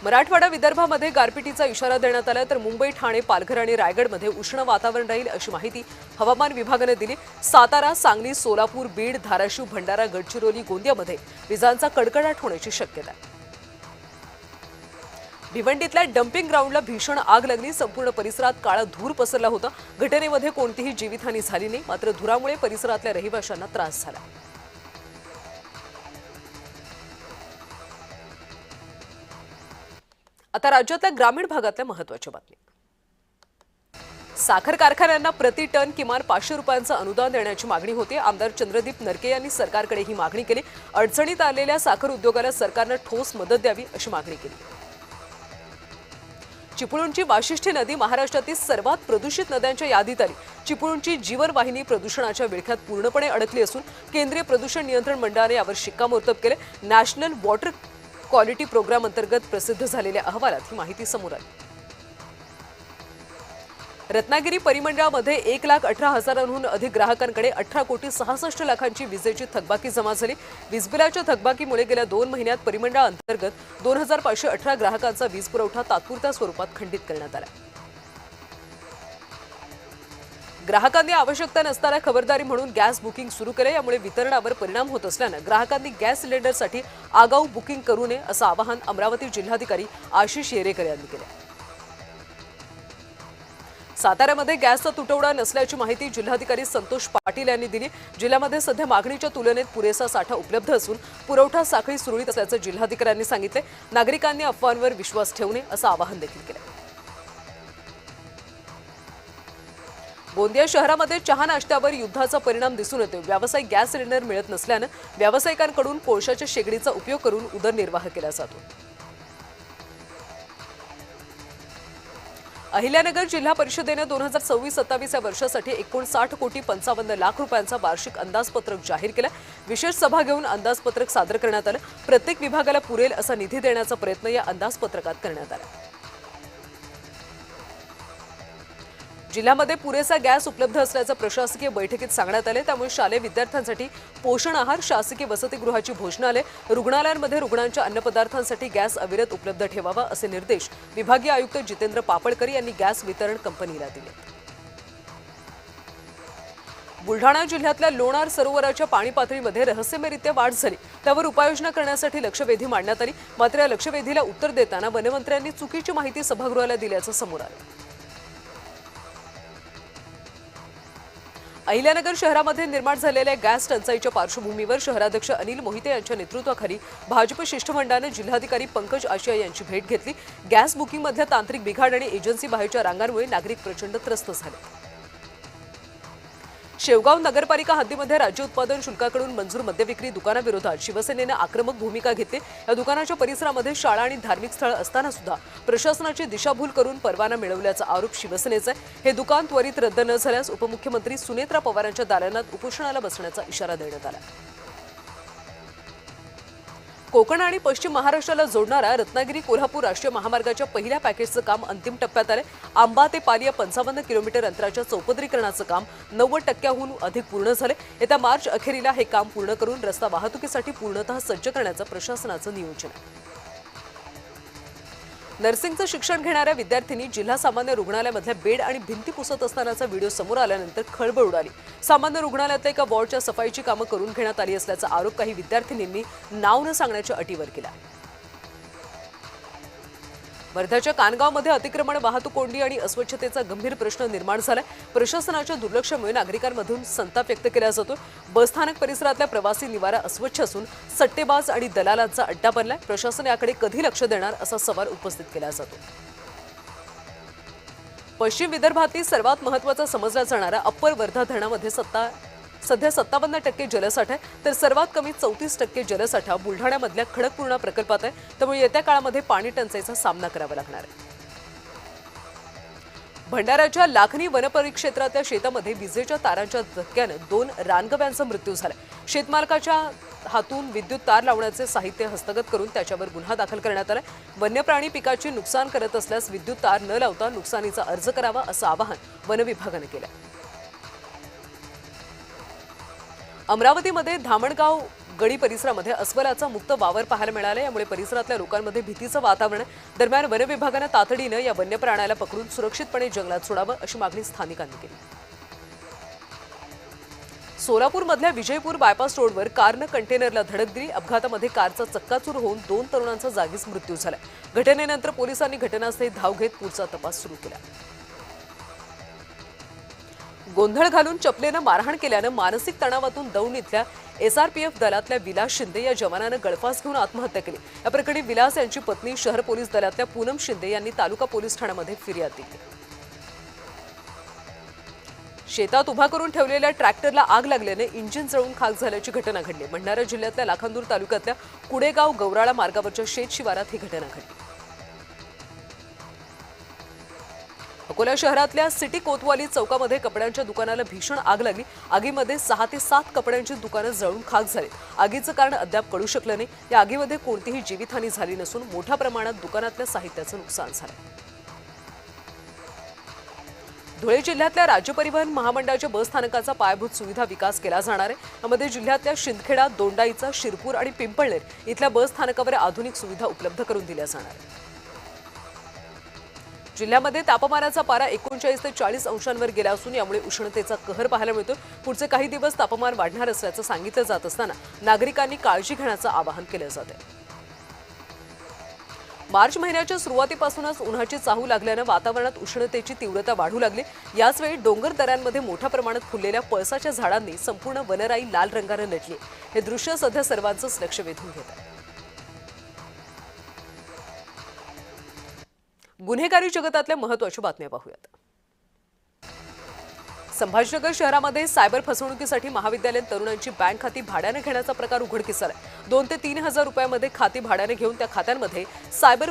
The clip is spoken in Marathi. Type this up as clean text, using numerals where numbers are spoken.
मराठवाडा विदर्भामध्ये गारपिटीचा इशारा देण्यात आला तर मुंबई, ठाणे, पालघर आणि रायगडमध्ये उष्ण वातावरण राहील अशी माहिती हवामान विभागाने दिली। सातारा, सांगली, सोलापूर, बीड, धाराशिव, भंडारा, गडचिरोली, गोंदियामध्ये विजांचा कडकडाट होण्याची शक्यता आहे। भिवंडीतल्या डम्पिंग ग्राउंडला भीषण आग लागली। संपूर्ण परिसरात काळा धूर पसरला होता। घटनेमध्ये कोणतीही जीवितहानी झाली नाही, मात्र धुरामुळे परिसरातल्या रहिवाशांना त्रास झाला। आता राज्यातल्या ग्रामीण भागातल्या महत्त्वाच्या बातम्या। साखर कारखान्यांना प्रति टन किमान 500 रुपयांचं अनुदान देण्याची मागणी होती। आमदार चंद्रदीप नरके यांनी सरकारकडे ही मागणी केली। अडचणीत आलेल्या साखर उद्योगाला सरकारने ठोस मदत द्यावी अशी मागणी केली। चिपळूणची वाशिष्ठी नदी महाराष्ट्रातील सर्वात प्रदूषित नद्यांच्या यादीत आली। चिपळूणची जीवनवाहिनी प्रदूषणाच्या विळख्यात पूर्णपणे अडकली असून केंद्रीय प्रदूषण नियंत्रण मंडळाने यावर शिक्कामोर्तब केले। नॅशनल वॉटर क्वालिटी प्रोग्राम अंतर्गत प्रसिद्ध झालेल्या अहवालात ही माहिती समोर आली। रत्नागिरी परिमंडळामध्ये 1,18,000हून अधिक ग्राहकांकडे 18,66,00,000ची विजेची थकबाकी जमा झाली। वीजबिलाच्या थकबाकीमुळे गेल्या 2 महिन्यात परिमंडळाअंतर्गत 2,518 ग्राहकांचा वीज पुरवठा तात्पुरत्या स्वरूपात खंडित करण्यात आला। ग्राहकांनी आवश्यकता नसताना खबरदारी म्हणून गॅस बुकिंग सुरू केले। यामुळे वितरणावर परिणाम होत असल्याने ग्राहकांनी गॅस सिलेंडरसाठी आगाऊ बुकिंग करू नये असं आवाहन अमरावती जिल्हाधिकारी आशिष येरेकर यांनी केले। साताऱ्यामध्ये गॅसचा तुटवडा नसल्याची माहिती जिल्हाधिकारी संतोष पाटील यांनी दिली। जिल्ह्यामध्ये सध्या मागणीच्या तुलनेत पुरेसा साठा उपलब्ध असून पुरवठा साखळी सुरळीत असल्याचं जिल्हाधिकाऱ्यांनी सांगितले। नागरिकांनी अफवांवर विश्वास ठेवू नये असं आवाहन देखील केलं। गोंदिया शहरामध्ये चहा नाश्त्यावर युद्धाचा परिणाम दिसून येतो। व्यावसायिक गॅस सिलेंडर मिळत नसल्याने व्यावसायिकांकडून कोळशाच्या शेगडीचा उपयोग करून उदरनिर्वाह केला जातो। अहिल्यानगर जिल्हा परिषदेने 2026-27 या वर्षासाठी 59,55,00,000 रुपयांचा वार्षिक अंदाजपत्रक जाहीर केला। विशेष सभा घेऊन अंदाजपत्रक सादर करण्यात आलं। प्रत्येक विभागाला पुरेल असा निधी देण्याचा प्रयत्न या अंदाजपत्रकात करण्यात आला। जिल्ह्यामध्ये पुरेसा गॅस उपलब्ध असल्याचं प्रशासकीय बैठकीत सांगण्यात आले। त्यामुळे शालेय विद्यार्थ्यांसाठी पोषण आहार, शासकीय वसतिगृहाची भोजनालय, रुग्णालयांमध्ये रुग्णांच्या अन्नपदार्थांसाठी गॅस अविरत उपलब्ध ठेवावा असे निर्देश विभागीय आयुक्त जितेंद्र पापळकर यांनी गॅस वितरण कंपनीला दिले। बुलढाणा जिल्ह्यातल्या लोणार सरोवराच्या पाणी पातळीमध्ये रहस्यमयरित्या वाढ झाली। त्यावर उपाययोजना करण्यासाठी लक्षवेधी मांडण्यात आली। मात्र या लक्षवेधीला उत्तर देताना वनमंत्र्यांनी चुकीची माहिती सभागृहाला दिल्याचं समोर आलं। अहिल्यानगर शहरामध्ये निर्माण झालेल्या गॅस टंचाईच्या पार्श्वभूमीवर शहराध्यक्ष अनिल मोहिते यांच्या नेतृत्वाखाली भाजप शिष्टमंडळाने जिल्हाधिकारी पंकज आशिया यांची भेट घेतली। गॅस बुकिंगमधल्या तांत्रिक बिघाड आणि एजन्सी बाहेरच्या रांगांमुळे नागरिक प्रचंड त्रस्त झाले। शेवगाव नगरपालिका हद्दीमध्ये राज्य उत्पादन शुल्काकडून मंजूर मद्यविक्री दुकानाविरोधात शिवसेनेने आक्रमक भूमिका घेतली। या दुकानाच्या परिसरामध्ये शाळा आणि धार्मिक स्थळ असताना सुद्धा प्रशासनाची दिशाभूल करून परवाना मिळवल्याचा आरोप शिवसेनेचा आहे। हे दुकान त्वरित रद्द न झाल्यास उपमुख्यमंत्री सुनेत्रा पवारांच्या दालनात उपोषणाला बसण्याचा इशारा देण्यात आला। कोकण आणि पश्चिम महाराष्ट्राला जोडणारा रत्नागिरी कोल्हापूर राष्ट्रीय महामार्गाच्या पहिल्या पॅकेजचं काम अंतिम टप्प्यात आले। आंबा ते पाली या 55 किलोमीटर अंतराच्या चौपदरीकरणाचं काम 90% अधिक पूर्ण झाले। येत्या मार्च अखेरीला हे काम पूर्ण करून रस्ता वाहतुकीसाठी पूर्णतः सज्ज करण्याचं प्रशासनाचं नियोजन आहे। नर्सिंगचं शिक्षण घेणाऱ्या विद्यार्थ्यांनी जिल्हा सामान्य रुग्णालयामधल्या बेड आणि भिंती पुसत असतानाचा व्हिडिओ समोर आल्यानंतर खळबळ उडाली। सामान्य रुग्णालयातल्या एका वॉर्डच्या सफाईची कामं करून घेण्यात आली असल्याचा आरोप काही विद्यार्थिनींनी नाव न सांगण्याच्या अटीवर केला। वर्ध्याच्या कानगावमध्ये अतिक्रमण, वाहतूक कोंडी आणि अस्वच्छतेचा गंभीर प्रश्न निर्माण झालाय। प्रशासनाच्या दुर्लक्षामुळे नागरिकांमधून संताप व्यक्त केला जातो। बसस्थानक परिसरातल्या प्रवासी निवारा अस्वच्छ असून सट्टेबाज आणि दलालांचा अड्डा बनलाय। प्रशासन याकडे कधी लक्ष देणार असा सवाल उपस्थित केला जातो। पश्चिम विदर्भातील सर्वात महत्त्वाचा समजला जाणारा अप्पर वर्धा धरणामध्ये सध्या 57% जलसाठा आहे, तर सर्वात कमी 34% जलसाठा बुलढाण्यामधल्या खडकपूर्णा प्रकल्पात आहे। त्यामुळे येत्या काळामध्ये पाणी टंचाईचा सामना करावा लागणार आहे। भंडाऱ्याच्या लाखनी वनपरिक्षेत्रातल्या शेतामध्ये विजेच्या तारांच्या धक्क्याने 2 रानगव्यांचा मृत्यू झाला। शेतमालकाच्या हातून विद्युत तार लावण्याचे साहित्य हस्तगत करून त्याच्यावर गुन्हा दाखल करण्यात आला। वन्यप्राणी पिकाची नुकसान करत असल्यास विद्युत तार न लावता नुकसानीचा अर्ज करावा असं आवाहन वन विभागाने केलं। अमरावतीमध्ये धामणगाव गडी परिसरामध्ये अस्वलाचा मुक्त वावर पाहायला मिळाला। यामुळे परिसरातल्या लोकांमध्ये भीतीचं वातावरण आहे। दरम्यान वन विभागाने तातडीने या वन्य प्राण्याला पकडून सुरक्षितपणे जंगलात सोडावं अशी मागणी स्थानिकांनी केली। सोलापूरमधल्या विजयपूर बायपास रोडवर कारनं कंटेनरला धडक दिली। अपघातामध्ये कारचा चक्काचूर होऊन 2 तरुणांचा जागीच मृत्यू झाला। घटनेनंतर पोलिसांनी घटनास्थळी धाव घेत पुढचा तपास सुरू केला। गोंधळ घालून चपलेनं मारहाण केल्यानं मानसिक तणावातून दौंड इथल्या एसआरपीएफ दलातल्या विलास शिंदे या जवानानं गळफास घेऊन आत्महत्या केली। या प्रकरणी विलास यांची पत्नी शहर पोलीस दलातल्या पूनम शिंदे यांनी तालुका पोलीस ठाण्यामध्ये फिर्याद दिली। शेतात उभा करून ठेवलेल्या ट्रॅक्टरला आग लागल्याने इंजिन जळून खाक झाल्याची घटना घडली। भंडारा जिल्ह्यातल्या लाखांदूर तालुक्यातल्या कुडेगाव गौराळा मार्गावरच्या शेत शिवारात ही घटना घडली। अकोला शहरातल्या सिटी कोतवाली चौकामध्ये कपड्यांच्या दुकानाला भीषण आग लागली। आगीमध्ये 6 ते 7 कपड्यांची दुकानं जळून खाक झाली। आगीचं कारण अद्याप कळू शकलं नाही। या आगीमध्ये कोणतीही जीवितहानी झाली नसून मोठ्या प्रमाणात दुकानातल्या साहित्याचं नुकसान झालं। धुळे जिल्ह्यातल्या राज्य परिवहन महामंडळाच्या बस स्थानकाचा पायाभूत सुविधा विकास केला जाणार आहे। यामध्ये जिल्ह्यातल्या शिंदखेडा, दोंडाईचा, शिरपूर आणि पिंपळनेर इथल्या बस स्थानकावर आधुनिक सुविधा उपलब्ध करून दिल्या जाणार आहेत। जिल्ह्यामध्ये तापमानाचा पारा 39 ते 40 अंशांवर गेला असून यामुळे उष्णतेचा कहर पाहायला मिळतो। पुढचे काही दिवस तापमान वाढणार असल्याचं सांगितलं जात असताना नागरिकांनी काळजी घेण्याचं आवाहन केलं जात आहे। मार्च महिन्याच्या सुरुवातीपासूनच उन्हाची चाहू लागल्यानं वातावरणात उष्णतेची तीव्रता वाढू लागली। याचवेळी डोंगर दऱ्यांमध्ये मोठ्या प्रमाणात फुललेल्या पळसाच्या झाडांनी संपूर्ण वनराई लाल रंगाने नटली। हे दृश्य सध्या सर्वांचंच लक्ष वेधून घेत आहे। गुन्हेगारी जगतातल्या महत्त्वाच्या बातम्या पाहूयात। संभाजीनगर शहरामध्ये सायबर फसवणुकीसाठी महाविद्यालयीन तरुणांची बँक खाती भाड्याने घेण्याचा प्रकार उघडकीस आलाय। 2 ते 3 हजार रुपयांमध्ये खाती भाड्याने घेऊन त्या खात्यांमध्ये सायबर